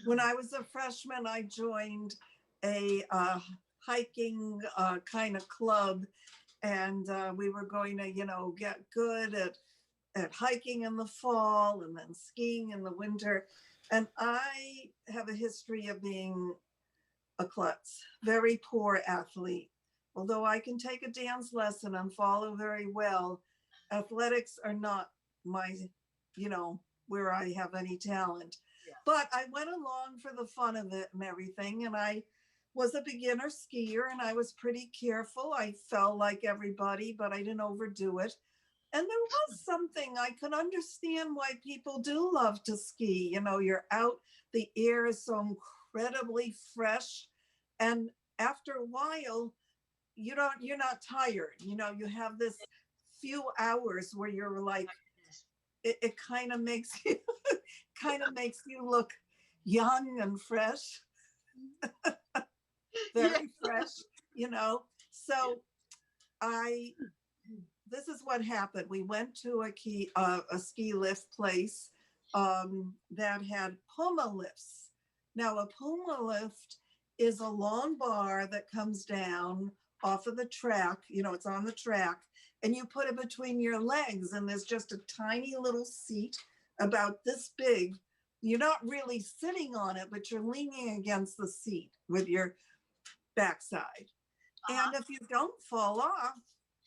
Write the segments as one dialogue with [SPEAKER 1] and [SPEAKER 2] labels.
[SPEAKER 1] when I was a freshman, I joined a hiking kind of club, and we were going to, get good at hiking in the fall and then skiing in the winter. And I have a history of being a klutz, very poor athlete. Although I can take a dance lesson and follow very well, athletics are not my, where I have any talent.
[SPEAKER 2] Yeah.
[SPEAKER 1] But I went along for the fun of it and everything. And I was a beginner skier and I was pretty careful. I fell like everybody, but I didn't overdo it. And there was something I could understand why people do love to ski. You're out, the air is so incredibly fresh. And after a while, you're not tired. You have this few hours where you're like, it kind of makes you look young and fresh. Very fresh, So this is what happened. We went to a ski lift place that had Puma lifts. Now, a Puma lift is a long bar that comes down off of the track. It's on the track, and you put it between your legs, and there's just a tiny little seat about this big. You're not really sitting on it, but you're leaning against the seat with your backside. And if you don't fall off,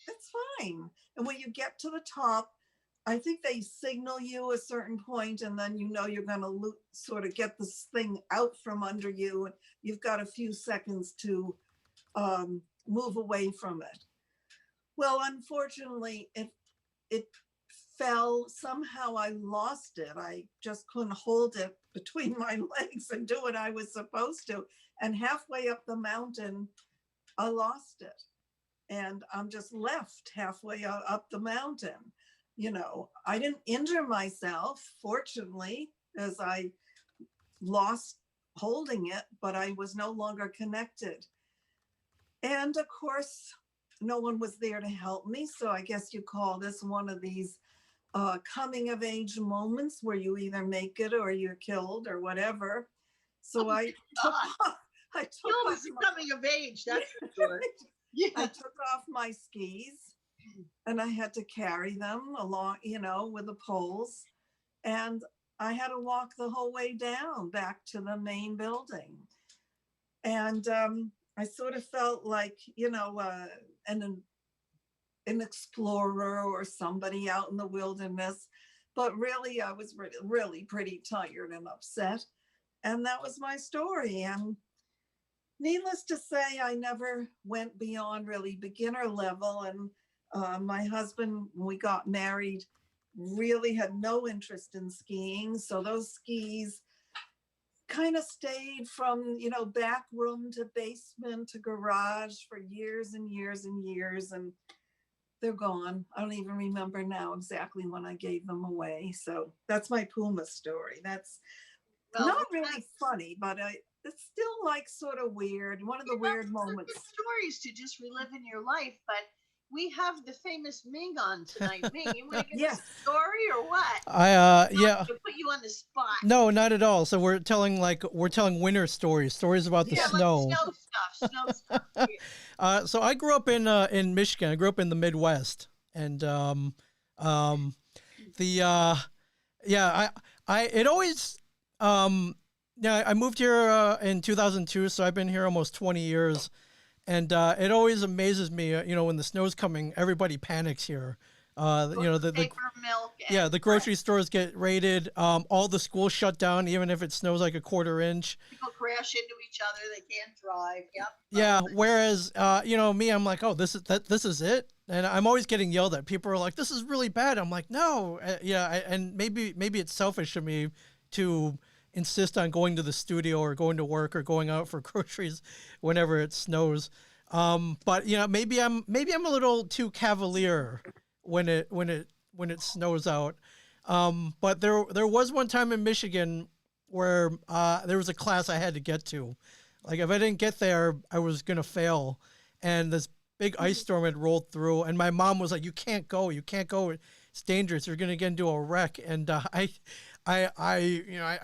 [SPEAKER 1] it's fine. And when you get to the top, I think they signal you a certain point, and then you're going to sort of get this thing out from under you. And you've got a few seconds to move away from it. Well, unfortunately, it fell. Somehow I lost it. I just couldn't hold it between my legs and do what I was supposed to. And halfway up the mountain, I lost it. And I'm just left halfway up the mountain. I didn't injure myself, fortunately, as I lost holding it, but I was no longer connected. And of course, no one was there to help me. So I guess you call this one of these coming of age moments where you either make it or you're killed or whatever. So I took off
[SPEAKER 2] coming of age, that's for sure.
[SPEAKER 1] Yeah. I took off my skis and I had to carry them along, with the poles. And I had to walk the whole way down back to the main building. And I sort of felt like, an explorer or somebody out in the wilderness. But really, I was really pretty tired and upset. And that was my story. And needless to say, I never went beyond really beginner level. And my husband, when we got married, really had no interest in skiing. So those skis kind of stayed from, back room to basement to garage for years and years and years. And they're gone. I don't even remember now exactly when I gave them away. So that's my Puma story. That's not really funny, but it's still like sort of weird. One of the weird moments.
[SPEAKER 2] Stories to just relive in your life, but we have the famous Ming on tonight. Ming, you want to give us a story or what?
[SPEAKER 3] Yeah.
[SPEAKER 2] To put you on the spot.
[SPEAKER 3] No, not at all. So we're telling winter stories about the snow.
[SPEAKER 2] Like snow stuff.
[SPEAKER 3] So I grew up in Michigan. I grew up in the Midwest, and I moved here in 2002, so I've been here almost 20 years. And it always amazes me, when the snow's coming, everybody panics here. The
[SPEAKER 2] paper, milk.
[SPEAKER 3] The grocery stores get raided. All the schools shut down, even if it snows like a quarter inch.
[SPEAKER 2] People crash into each other. They can't drive. Yep.
[SPEAKER 3] Yeah. Whereas, me, I'm like, oh, this is it. And I'm always getting yelled at. People are like, this is really bad. I'm like, no. And maybe it's selfish of me to insist on going to the studio or going to work or going out for groceries whenever it snows. But maybe I'm a little too cavalier when it snows out. But there was one time in Michigan where there was a class I had to get to. Like if I didn't get there, I was gonna fail. And this big ice storm had rolled through, and my mom was like, "You can't go. It's dangerous. You're gonna get into a wreck." And I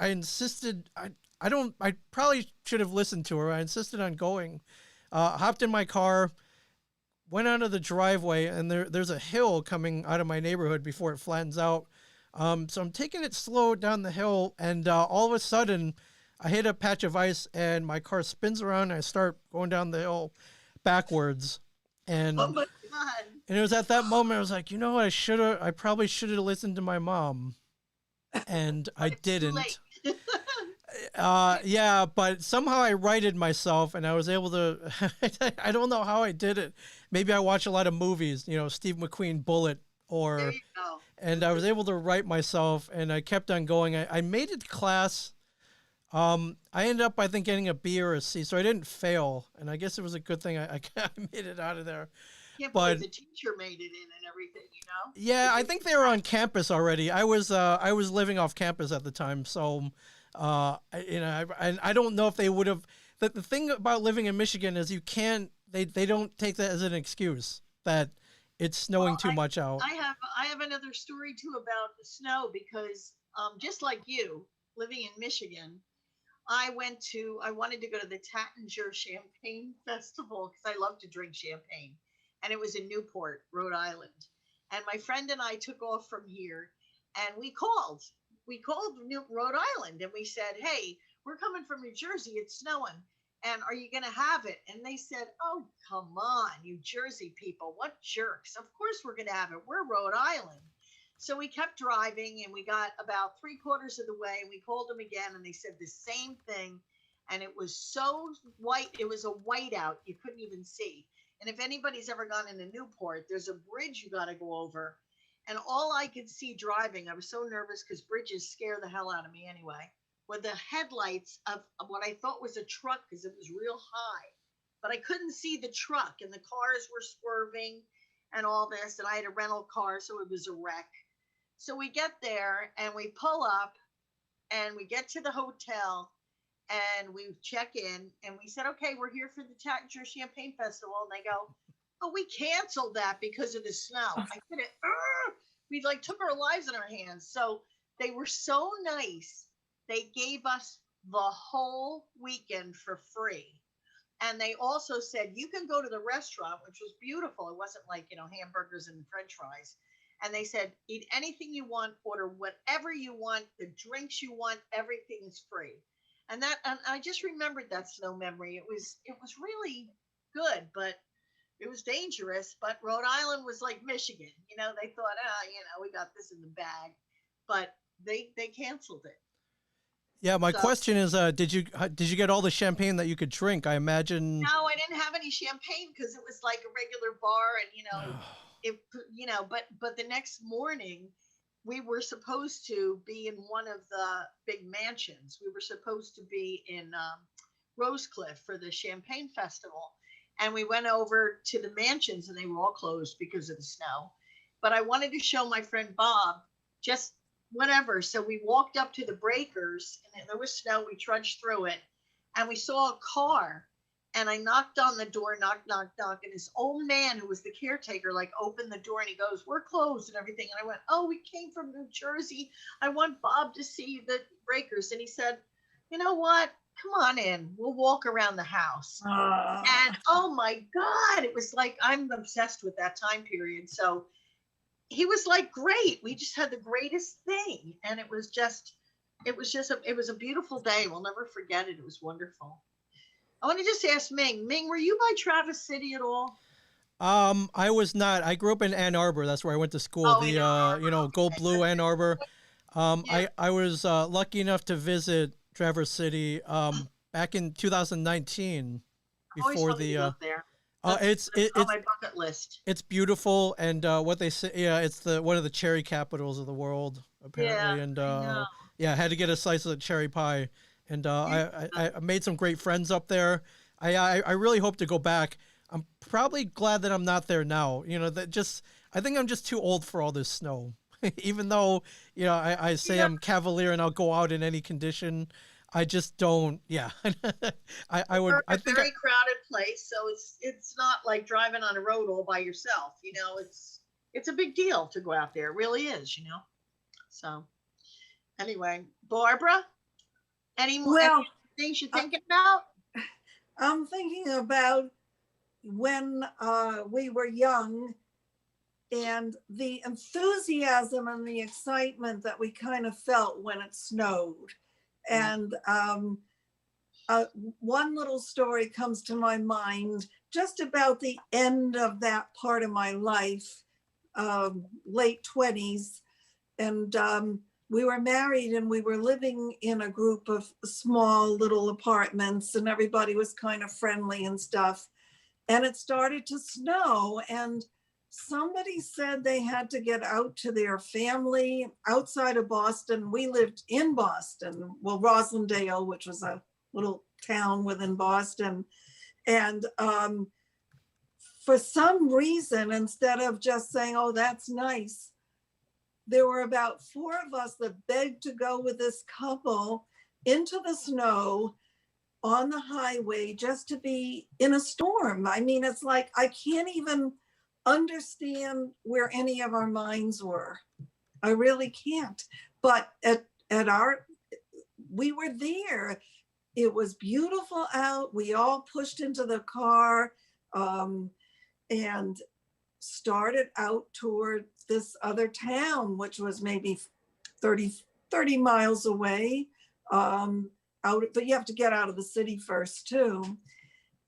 [SPEAKER 3] insisted. I probably should have listened to her. I insisted on going. Hopped in my car, went out of the driveway, and there's a hill coming out of my neighborhood before it flattens out. So I'm taking it slow down the hill, and all of a sudden, I hit a patch of ice, and my car spins around, and I start going down the hill backwards. And
[SPEAKER 2] Oh my God.
[SPEAKER 3] and it was at that moment I was like, you know what, I probably should have listened to my mom, and I
[SPEAKER 2] It's too
[SPEAKER 3] didn't.
[SPEAKER 2] late.
[SPEAKER 3] Yeah, but somehow I righted myself, and I was able to. I don't know how I did it. Maybe I watch a lot of movies, Steve McQueen, Bullet,
[SPEAKER 2] There
[SPEAKER 3] or,
[SPEAKER 2] you go.
[SPEAKER 3] and I was able to right myself, and I kept on going. I made it to class. I ended up, I think, getting a B or a C, so I didn't fail, and I guess it was a good thing I made it out of there.
[SPEAKER 2] Can't
[SPEAKER 3] But
[SPEAKER 2] believe the teacher made it in and everything,
[SPEAKER 3] yeah, I think they were on campus already. I was living off campus at the time, so I don't know if they would have. The thing about living in Michigan is they don't take that as an excuse that it's snowing too much out.
[SPEAKER 2] I have another story too about the snow because just like you, living in Michigan, I wanted to go to the Tattinger Champagne Festival because I love to drink champagne. And it was in Newport, Rhode Island. And my friend and I took off from here and we called. We called Rhode Island and we said, hey, we're coming from New Jersey. It's snowing. And are you going to have it? And they said, oh, come on, New Jersey people. What jerks. Of course we're going to have it. We're Rhode Island. So we kept driving and we got about 3/4 of the way and we called them again and they said the same thing. And it was so white. It was a whiteout. You couldn't even see. And if anybody's ever gone into Newport, there's a bridge you got to go over. And all I could see driving, I was so nervous because bridges scare the hell out of me anyway, were the headlights of what I thought was a truck because it was real high. But I couldn't see the truck and the cars were swerving and all this. And I had a rental car, so it was a wreck. So we get there and we pull up and we get to the hotel and we check in and we said, okay, we're here for the Tattinger Champagne Festival. And they go, oh, we canceled that because of the snow. I said, we like took our lives in our hands. So they were so nice. They gave us the whole weekend for free. And they also said, you can go to the restaurant, which was beautiful. It wasn't like, hamburgers and French fries. And they said, eat anything you want, order whatever you want, the drinks you want, everything is free. And I just remembered that snow memory. It was really good, but it was dangerous. But Rhode Island was like Michigan. They thought, we got this in the bag, but they canceled it.
[SPEAKER 3] Yeah, my question is, did you get all the champagne that you could drink? I imagine.
[SPEAKER 2] No, I didn't have any champagne because it was like a regular bar, and but the next morning we were supposed to be in one of the big mansions. We were supposed to be in Rosecliff for the Champagne Festival. And we went over to the mansions and they were all closed because of the snow. But I wanted to show my friend Bob just whatever. So we walked up to the breakers and there was snow. We trudged through it and we saw a car. And I knocked on the door, knock. And this old man who was the caretaker, opened the door and he goes, we're closed and everything. And I went, oh, we came from New Jersey. I want Bob to see the breakers. And he said, you know what? Come on in. We'll walk around the house. And oh my God, it was like, I'm obsessed with that time period. So he was like, great. We just had the greatest thing. And it was a beautiful day. We'll never forget it. It was wonderful. I want to just ask Ming. Ming, were you by Traverse City at all?
[SPEAKER 3] I was not. I grew up in Ann Arbor. That's where I went to school. Gold Blue Ann Arbor.
[SPEAKER 2] Yeah.
[SPEAKER 3] I was lucky enough to visit Traverse City back in 2019 before
[SPEAKER 2] the up there.
[SPEAKER 3] It's
[SPEAKER 2] on my bucket list.
[SPEAKER 3] It's beautiful, and what they say, it's one of the cherry capitals of the world apparently, and I had to get a slice of the cherry pie. And I made some great friends up there. I really hope to go back. I'm probably glad that I'm not there now. I think I'm just too old for all this snow. Even though I say I'm cavalier and I'll go out in any condition, I just don't. Yeah, I would. I think
[SPEAKER 2] very crowded place, so it's not like driving on a road all by yourself. It's a big deal to go out there. It really is. So anyway, Barbara. Any Things you're thinking about?
[SPEAKER 1] I'm thinking about when we were young and the enthusiasm and the excitement that we kind of felt when it snowed. And one little story comes to my mind just about the end of that part of my life, late 20s. And we were married and we were living in a group of small little apartments and everybody was kind of friendly and stuff. And it started to snow and somebody said they had to get out to their family outside of Boston. We lived in Boston, well, Roslindale, which was a little town within Boston. And for some reason, instead of just saying, oh, that's nice, there were about 4 of us that begged to go with this couple into the snow on the highway just to be in a storm. I mean, it's like, I can't even understand where any of our minds were. I really can't. But we were there. It was beautiful out. We all pushed into the car and started out toward this other town, which was maybe 30 miles away. But you have to get out of the city first too.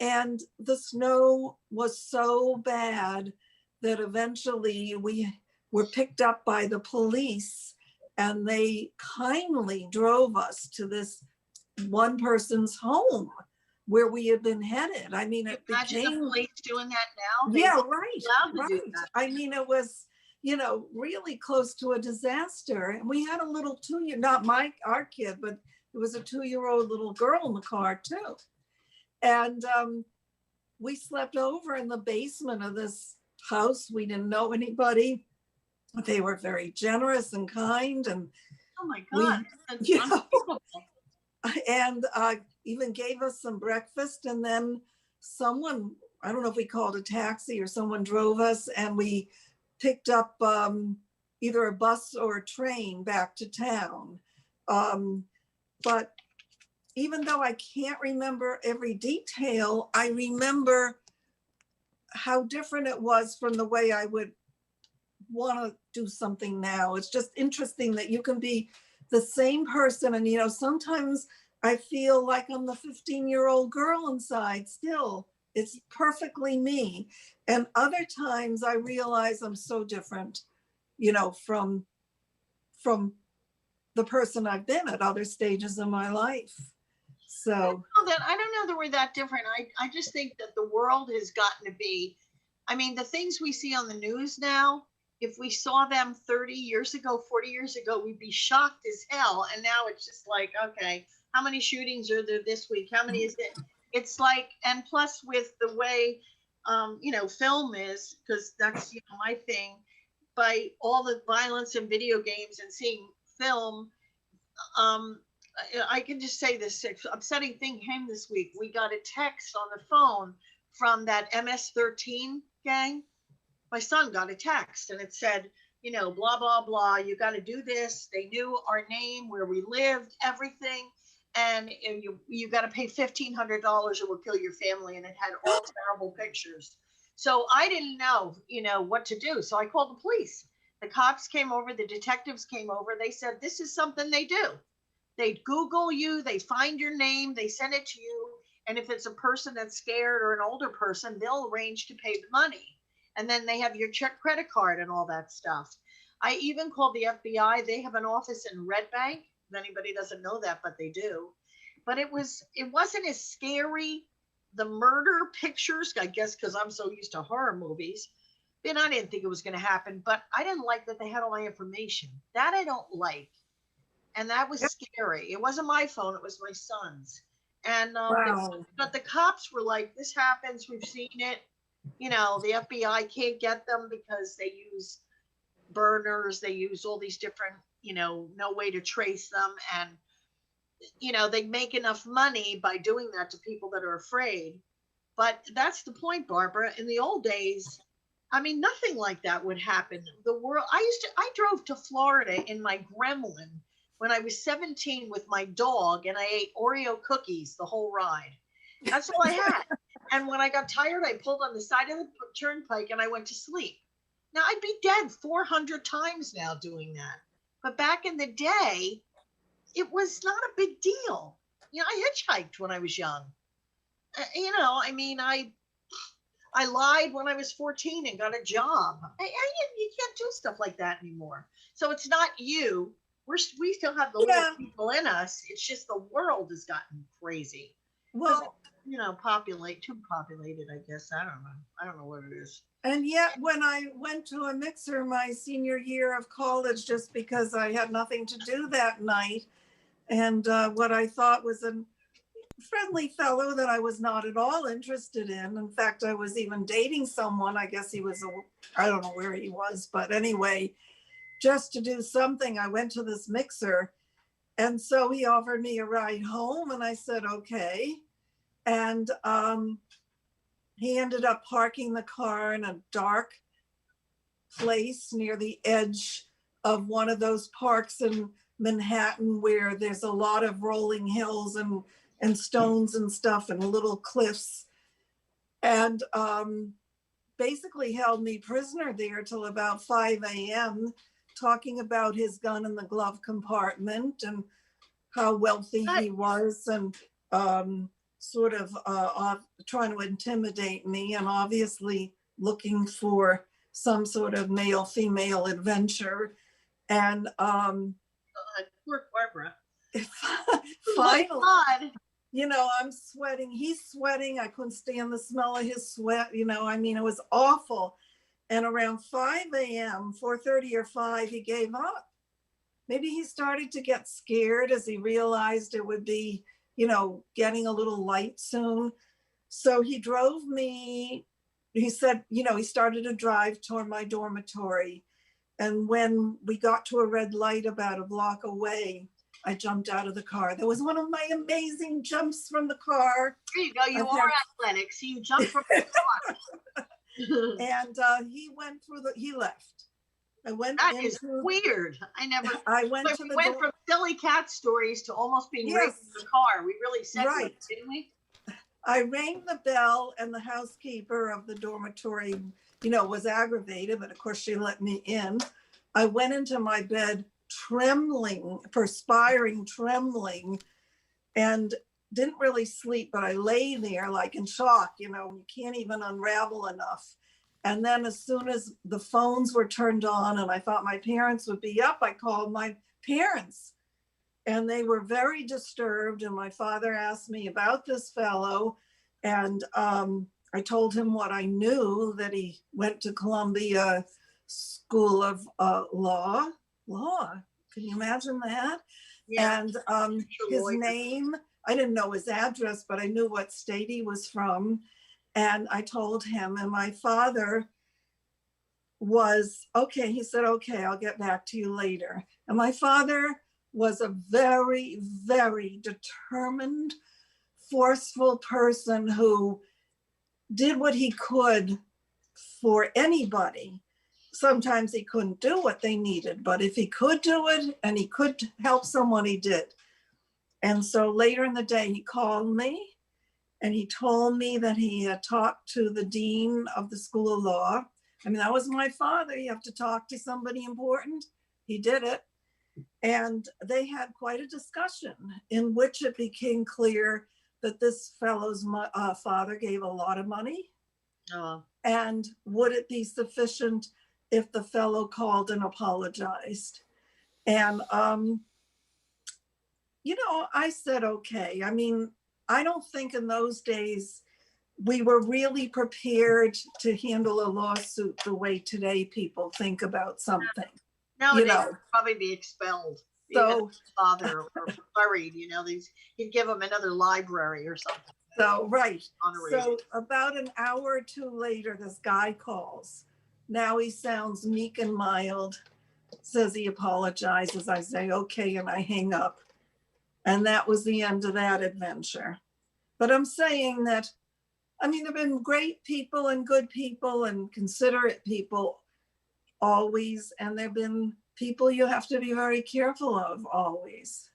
[SPEAKER 1] And the snow was so bad that eventually we were picked up by the police and they kindly drove us to this one person's home where we had been headed. I mean, it
[SPEAKER 2] Imagine
[SPEAKER 1] became...
[SPEAKER 2] the police doing that now.
[SPEAKER 1] Yeah, right.
[SPEAKER 2] Allowed to do that.
[SPEAKER 1] I mean, it was, really close to a disaster. And we had a little 2-year, not our kid, but it was a 2-year-old little girl in the car too. And we slept over in the basement of this house. We didn't know anybody. They were very generous and kind. And
[SPEAKER 2] oh my God.
[SPEAKER 1] And even gave us some breakfast. And then someone, I don't know if we called a taxi or someone drove us and we picked up either a bus or a train back to town. But even though I can't remember every detail, I remember how different it was from the way I would want to do something now. It's just interesting that you can be the same person. And, sometimes I feel like I'm the 15-year-old girl inside still. It's perfectly me. And other times I realize I'm so different, from the person I've been at other stages of my life. So
[SPEAKER 2] I don't know that we're that different. I just think that the world has gotten to be, the things we see on the news now, if we saw them 30 years ago, 40 years ago, we'd be shocked as hell. And now it's just like, okay, how many shootings are there this week? How many is it? It's like, and plus with the way, film is, because that's, my thing, by all the violence in video games and seeing film, I can just say this upsetting thing came this week. We got a text on the phone from that MS-13 gang. My son got a text and it said, blah, blah, blah. You got to do this. They knew our name, where we lived, everything. And you got to pay $1,500 or we'll kill your family. And it had all terrible pictures. So I didn't know, what to do. So I called the police. The cops came over. The detectives came over. They said, this is something they do. They Google you. They find your name. They send it to you. And if it's a person that's scared or an older person, they'll arrange to pay the money. And then they have your credit card and all that stuff. I even called the FBI. They have an office in Red Bank. If anybody doesn't know that, but they do. But it wasn't as scary. The murder pictures, I guess, because I'm so used to horror movies. And I didn't think it was going to happen, but I didn't like that they had all my information. That I don't like. And that was scary. It wasn't my phone. It was my son's. And
[SPEAKER 1] wow.
[SPEAKER 2] But the cops were like, this happens. We've seen it. The FBI can't get them because they use burners. They use all these different, no way to trace them. And, they make enough money by doing that to people that are afraid. But that's the point, Barbara. In the old days, nothing like that would happen. The world, I drove to Florida in my Gremlin when I was 17 with my dog, and I ate Oreo cookies the whole ride. That's all I had. And when I got tired, I pulled on the side of the turnpike and I went to sleep. Now I'd be dead 400 times now doing that. But back in the day, it was not a big deal. I hitchhiked when I was young. I mean, I lied when I was 14 and got a job. You can't do stuff like that anymore. So it's not you. We still have the little people in us. It's just the world has gotten crazy.
[SPEAKER 1] Well,
[SPEAKER 2] Too populated, I guess. I don't know. I don't know what it is.
[SPEAKER 1] and yet when I went to a mixer my senior year of college, just because I had nothing to do that night, and what I thought was a friendly fellow that I was not at all interested in. In fact, I was even dating someone. I guess he was, I don't know where he was, but anyway, just to do something, I went to this mixer. And so he offered me a ride home, and I said, okay. And he ended up parking the car in a dark place near the edge of one of those parks in Manhattan where there's a lot of rolling hills and stones and stuff and little cliffs, and basically held me prisoner there till about 5 a.m. talking about his gun in the glove compartment and how wealthy he was, and sort of trying to intimidate me, and obviously looking for some sort of male-female adventure. And
[SPEAKER 2] poor Barbara.
[SPEAKER 1] Finally,
[SPEAKER 2] God.
[SPEAKER 1] I'm sweating. He's sweating. I couldn't stand the smell of his sweat. I mean, it was awful. And around 5 a.m., 4:30 or 5, he gave up. Maybe he started to get scared as he realized it would be, getting a little light soon. So he drove me. He said, he started to drive toward my dormitory. And when we got to a red light about a block away, I jumped out of the car. That was one of my amazing jumps from the car.
[SPEAKER 2] There you go. You are athletic. So you jumped from the car.
[SPEAKER 1] And he left.
[SPEAKER 2] That is weird.
[SPEAKER 1] I went
[SPEAKER 2] from silly cat stories to almost being raped in the car. We really said
[SPEAKER 1] right,
[SPEAKER 2] didn't we?
[SPEAKER 1] I rang the bell, and the housekeeper of the dormitory, was aggravated, but of course she let me in. I went into my bed trembling, perspiring, trembling, and didn't really sleep, but I lay there like in shock, you can't even unravel enough. And then as soon as the phones were turned on and I thought my parents would be up, I called my parents, and they were very disturbed. And my father asked me about this fellow, and I told him what I knew, that he went to Columbia School of Law. Can you imagine that? Yeah. And his name, I didn't know his address, but I knew what state he was from. And I told him, and my father was, okay, he said, okay, I'll get back to you later. And my father was a very, very determined, forceful person who did what he could for anybody. Sometimes he couldn't do what they needed, but if he could do it and he could help someone, he did. And so later in the day, he called me and he told me that he had talked to the dean of the School of Law. I mean, that was my father. You have to talk to somebody important. He did it. And they had quite a discussion in which it became clear that this fellow's father gave a lot of money. And would it be sufficient if the fellow called and apologized? And, I said, okay. I mean, I don't think in those days we were really prepared to handle a lawsuit the way today people think about something.
[SPEAKER 2] Nowadays, they'd probably be expelled. So, father or buried, he'd give them another library or something.
[SPEAKER 1] So, right. So about an hour or two later, this guy calls. Now he sounds meek and mild, says he apologizes. I say, okay, and I hang up. And that was the end of that adventure. But I'm saying that, I mean, there have been great people and good people and considerate people always. And there have been people you have to be very careful of always.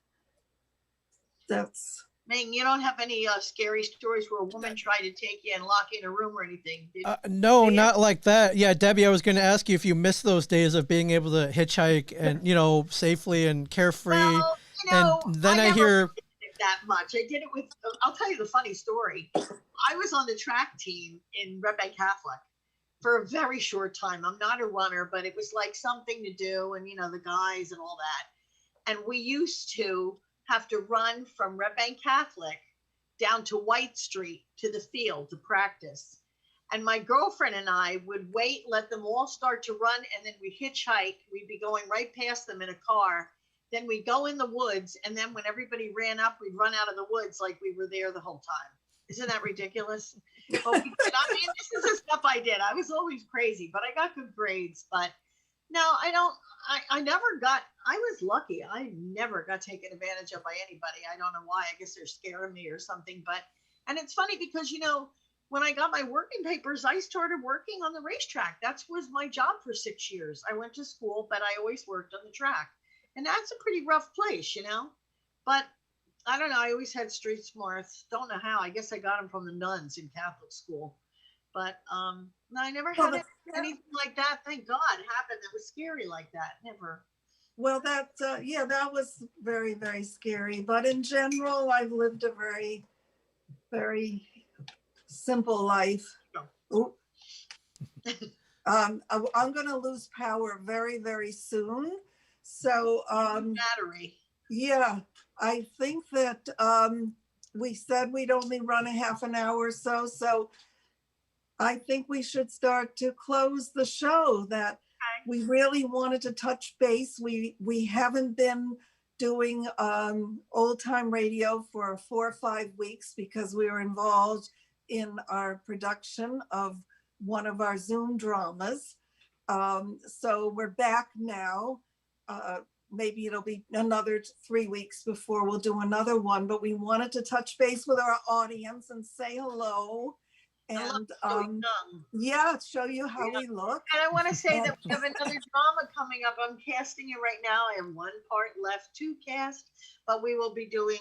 [SPEAKER 1] That's
[SPEAKER 2] Ming, you don't have any scary stories where a woman tried to take you and lock you in a room or anything, did you?
[SPEAKER 3] No, not like that. Yeah, Debbie, I was going to ask you if you miss those days of being able to hitchhike and, safely and carefree.
[SPEAKER 2] Well,
[SPEAKER 3] and then I
[SPEAKER 2] never
[SPEAKER 3] hear
[SPEAKER 2] did it that much. I did it with, I'll tell you the funny story. I was on the track team in Red Bank Catholic for a very short time. I'm not a runner, but it was like something to do, and the guys and all that. And we used to have to run from Red Bank Catholic down to White Street to the field to practice. And my girlfriend and I would wait, let them all start to run, and then we'd hitchhike. We'd be going right past them in a car. Then we'd go in the woods, and then when everybody ran up, we'd run out of the woods like we were there the whole time. Isn't that ridiculous? But we did. I mean, this is the stuff I did. I was always crazy, but I got good grades. But no, I don't. I never got. I was lucky. I never got taken advantage of by anybody. I don't know why. I guess they're scared of me or something. And it's funny because when I got my working papers, I started working on the racetrack. That was my job for 6 years. I went to school, but I always worked on the track, and that's a pretty rough place, But I don't know. I always had street smarts. Don't know how. I guess I got them from the nuns in Catholic school. But no, I never had anything like that. Thank God happened that was scary like that. Never.
[SPEAKER 1] Well, that was very, very scary. But in general, I've lived a very, very simple life. Oh. I'm going to lose power very, very soon. So
[SPEAKER 2] battery.
[SPEAKER 1] Yeah, I think that we said we'd only run a half an hour or so. So I think we should start to close the show. That we really wanted to touch base. We haven't been doing old time radio for 4 or 5 weeks because we were involved in our production of one of our Zoom dramas. So we're back now. Maybe it'll be another 3 weeks before we'll do another one, but we wanted to touch base with our audience and say hello. And show you how we look.
[SPEAKER 2] And I want to say that we have another drama coming up. I'm casting it right now. I have one part left to cast, but we will be doing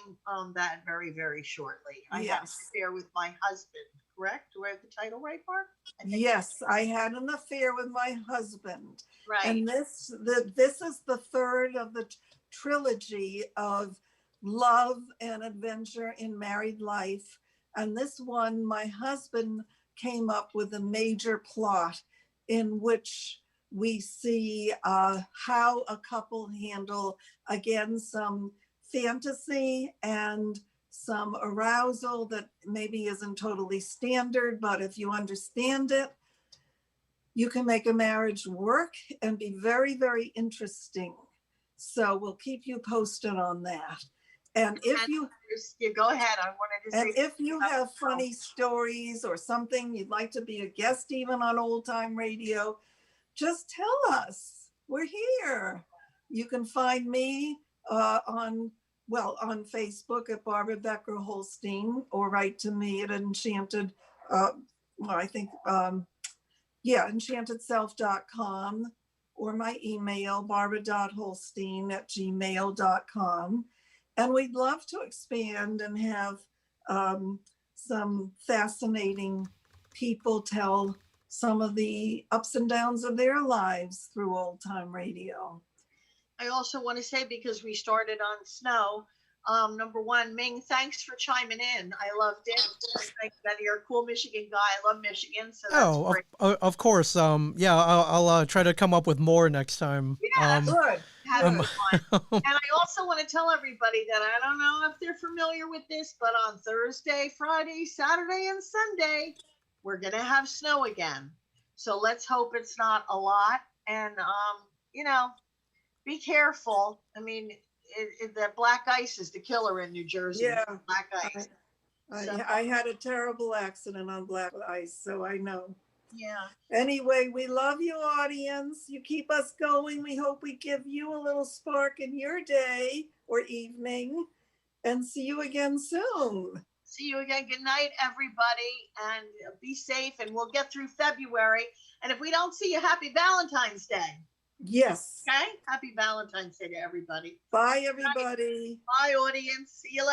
[SPEAKER 2] that very, very shortly. I have an affair with my husband, correct? Do I have the title right, Mark?
[SPEAKER 1] Yes, I had an affair with my husband.
[SPEAKER 2] Right.
[SPEAKER 1] And this is the third of the trilogy of love and adventure in married life. And this one, my husband came up with a major plot in which we see how a couple handle, again, some fantasy and some arousal that maybe isn't totally standard, but if you understand it, you can make a marriage work and be very, very interesting. So we'll keep you posted on that. And if you
[SPEAKER 2] go ahead, I wanted to say.
[SPEAKER 1] And if you have funny stories or something you'd like to be a guest even on Old Time Radio, just tell us. We're here. You can find me on Facebook at Barbara Becker Holstein, or write to me at enchantedself.com, or my email, barbara.holstein@gmail.com. And we'd love to expand and have some fascinating people tell some of the ups and downs of their lives through Old Time Radio.
[SPEAKER 2] I also want to say, because we started on snow, number one, Ming, thanks for chiming in. I loved it. Thanks that you're a cool Michigan guy. I love Michigan. So that's great.
[SPEAKER 3] Of course. I'll try to come up with more next time.
[SPEAKER 2] Yeah, good. And I also want to tell everybody that I don't know if they're familiar with this, but on Thursday, Friday, Saturday, and Sunday, we're going to have snow again. So let's hope it's not a lot. And, be careful. I mean, the black ice is the killer in New Jersey.
[SPEAKER 1] Yeah.
[SPEAKER 2] Black ice.
[SPEAKER 1] I had a terrible accident on black ice, so I know.
[SPEAKER 2] Yeah.
[SPEAKER 1] Anyway, we love you, audience. You keep us going. We hope we give you a little spark in your day or evening, and see you again soon.
[SPEAKER 2] See you again. Good night, everybody, and be safe, and we'll get through February. And if we don't see you, happy Valentine's Day.
[SPEAKER 1] Yes.
[SPEAKER 2] Okay. Happy Valentine's Day to everybody.
[SPEAKER 1] Bye, everybody.
[SPEAKER 2] Bye, audience. See you later.